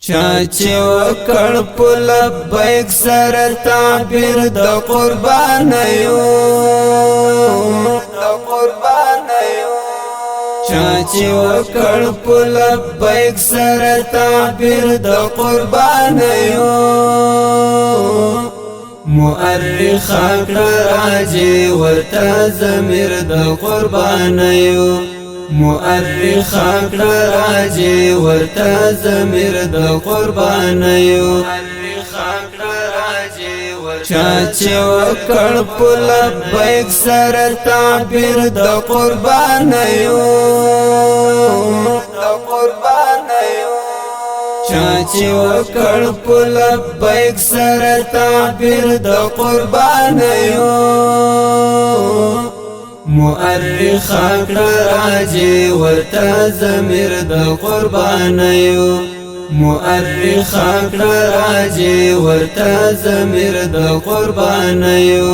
چاچی وکړ په لبیک سره تعبیر د قربانیو چاچی وکړ په لبیک سره تعبیر د قربانیو مؤرخ کړه راځي ورته ضمیر د قربانیو مؤرخ کړه راځي ورته ضمیر د قربانیو چاچی وکړ په لبیک سره تعبیر د قربانیو چاچی وکړ په لبیک سره تعبیر د قربانیو مؤرخ کړه راځي ورته ضمیر د قربانیو مؤرخ کړه راځي ورته ضمیر د قربانیو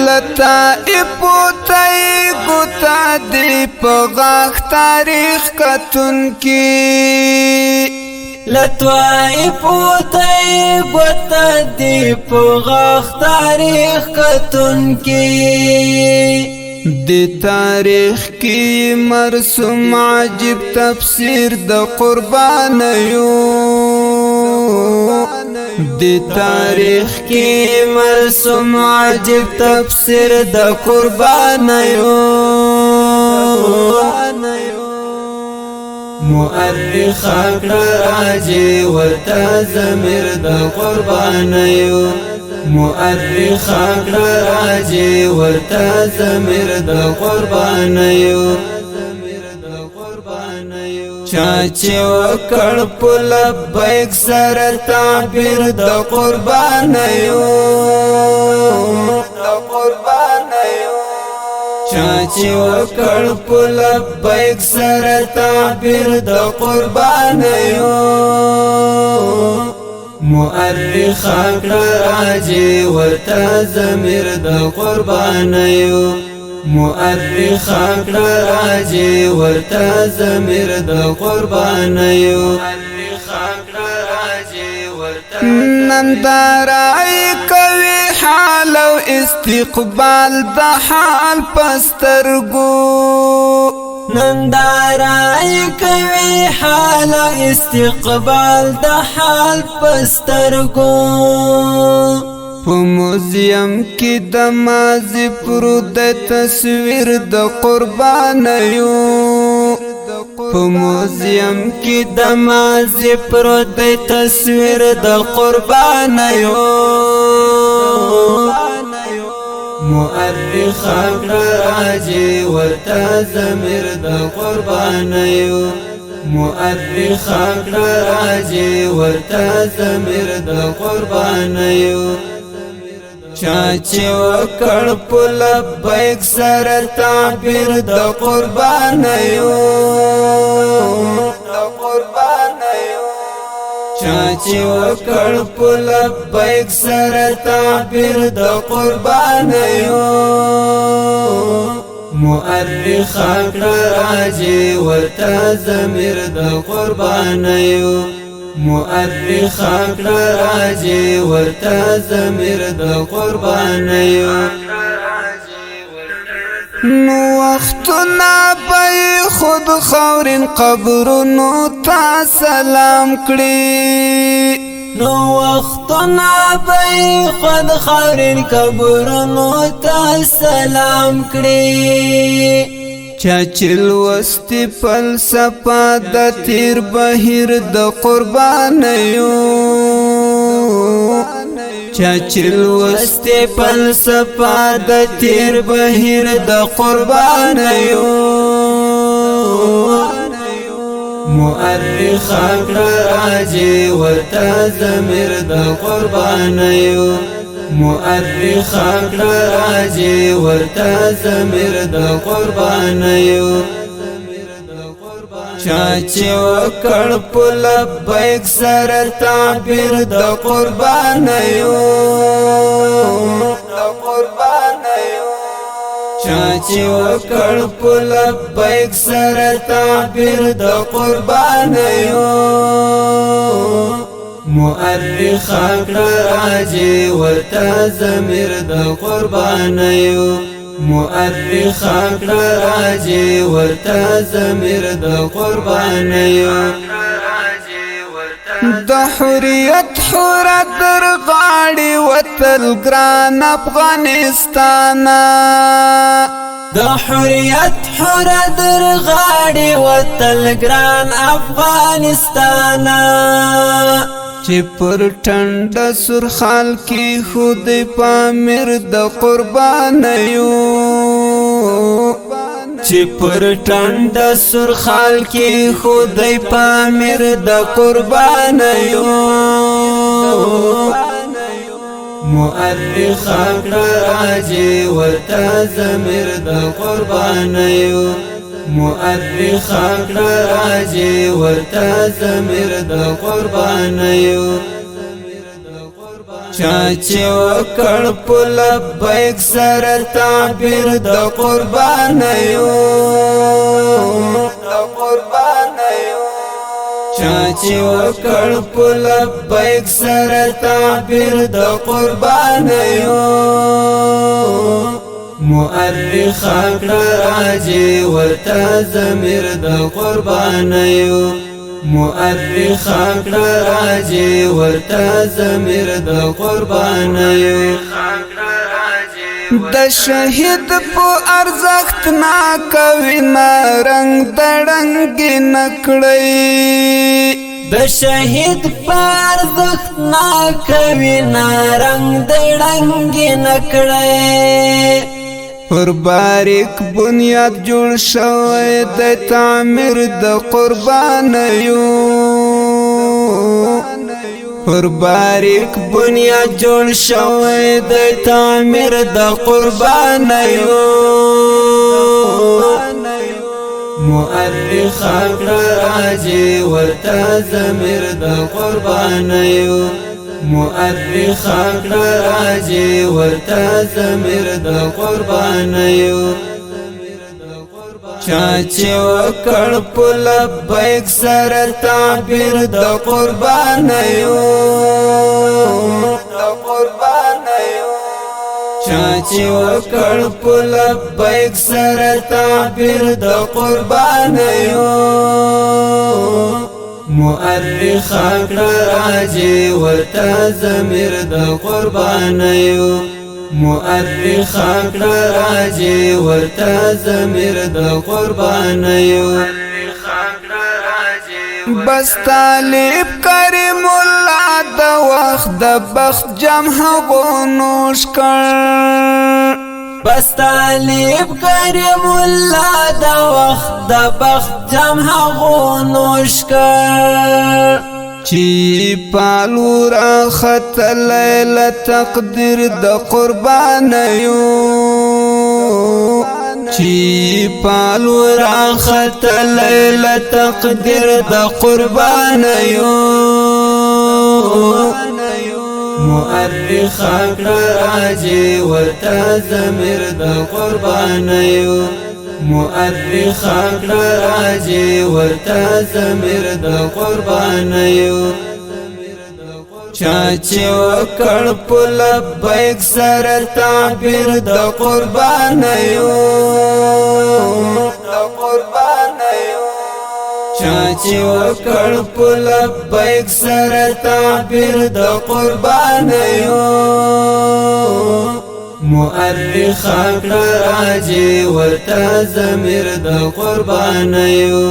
لطائف تای ګوتا دی په غاښ تاریخ کتون کی لطائف تای ګوتا دی په غاښ تاریخ کتون کی دی تاریخ کی مرسوم عجیب تفسیر د قربانیو دی تاریخ کی مرسوم عجیب تفسیر د قربانیو مؤرخ کړه راځي ورته ضمیر د قربانیو مؤرخ کړه راځي ورته ضمیر د قربانیو چاچی وکړ په لبیک سره تعبیر د قربانیو چاچی وکړ په لبیک سره تعبیر د قربانیو مؤرخ کړه راځي ورته ضمیر د قربانیو مؤرخ کړه راځي ورته ضمیر د قربانیو نندارای کوي حال او استقبال د حال پسترګو نندارای کوي حال او استقبال د حال پسترګو په موزیم کې د ماضي پرود د تصویر د قربانیو په موزیم کې د ماضي پرود د تصویر د قربانیو مؤرخ کړه راځي ورته ضمیر د قربانیو مؤرخ کړه راځي ورته ضمیر د قربانیو چاچی وکړ په لبیک سره تعبیر د قربانیو چاچی وکړ په لبیک سره تعبیر د قربانیو مؤرخ کړه راځي ورته ضمیر د قربانیو مؤرخ کړه راځي ورته ضمیر د قربانیو نو وختونه به خود خاورین قبرونو ته سلام کړي نو وختونه به خود خاورین قبرونو ته سلام کړي چاچل وستی فلسفه د تیر بهیر د قربانیو چاچل وستی فلسفه د تیر بهیر د قربانیو مؤرخ کړه راځي ورته ضمیر د قربانیو مؤرخ کړه راځي ورته ضمیر د قربانیو چاچی وکړ په لبیک سره تعبیر د قربانیو چاچی وکړ په لبیک سره تعبیر د قربانیو مؤرخ کړه راجې ورته ضمیر د قربانیو مؤرخ کړه راجې ورته ضمیر د قربانیو د حریت حرت در غاړي وتل ګران افغانستان د حریت حرت در غاړي وتل ګران افغانستان چې پر ټنډ سرخال کې خود پامیر د قربانیو چې پر ټنډ سرخال کې خود پامیر د قربانیو مؤرخ کړه راجې ورته ضمیر د قربانیو مؤرخ کړه راجې ورته ضمیر د قربانیو چاچی وکړ په لبیک سره تعبیر د قربانیو چاچی وکړ په لبیک سره تعبیر د قربانیو مؤرخ کړه راجې ورته ضمیر د قربانیو مؤرخ کړه راجې ورته ضمیر د قربانیو د شهید په ارزښت ناکوي رنگ دړنګ نکړي د شهید په ارزښت ناکوي رنگ دړنګ نکړي پر باریک بنیاد جوړ شوی د تعمیر د قربانیو پر باریک بنیاد جوړ شوی د تعمیر د قربانیو مؤرخ کړه راجې ورته ضمیر د قربانیو مؤرخ کړه راجې ورته ضمیر د قربانیو چاچی وکړ په لبیک سره تعبیر د قربانیو چاچی وکړ په لبیک سره تعبیر د قربانیو مؤرخ کړه راجې ورته ضمیر د قربانیو مؤرخ کړه راجې ورته ضمیر د قربانیو بس طالب کریم الله د وخت د بخت جم هغو نوش کړ بس طالب کریم الله د وخت د بخت جم هغو نوش کړ چی پالو را ختلیل تقدیر د قربانیو چی پالو را ختلیل تقدیر د قربانیو مؤرخ کړه راجې ورته ضمیر د قربانیو مؤرخ کړه راجې ورته ضمیر د قربانیو چاچی وکړ په لبیک سره تعبیر د قربانیو چاچی وکړ په لبیک سره تعبیر د قربانیو مؤرخ کړه راجې ورته ضمیر د قربانیو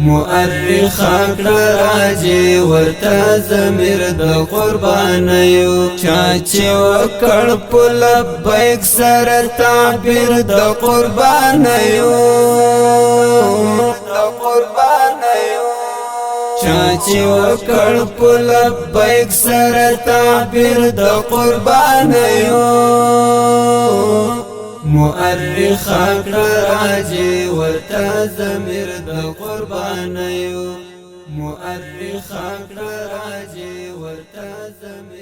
مؤرخ کړه راجې ورته ضمیر د قربانیو چاچی وکړ په لبیک سره تعبیر د قربانیو چاچی وکړ په لبیک سره تعبیر د قربانیو مؤرخ کړه راجې ورته ضمیر د قربانیو مؤرخ کړه راجې ورته ضمیر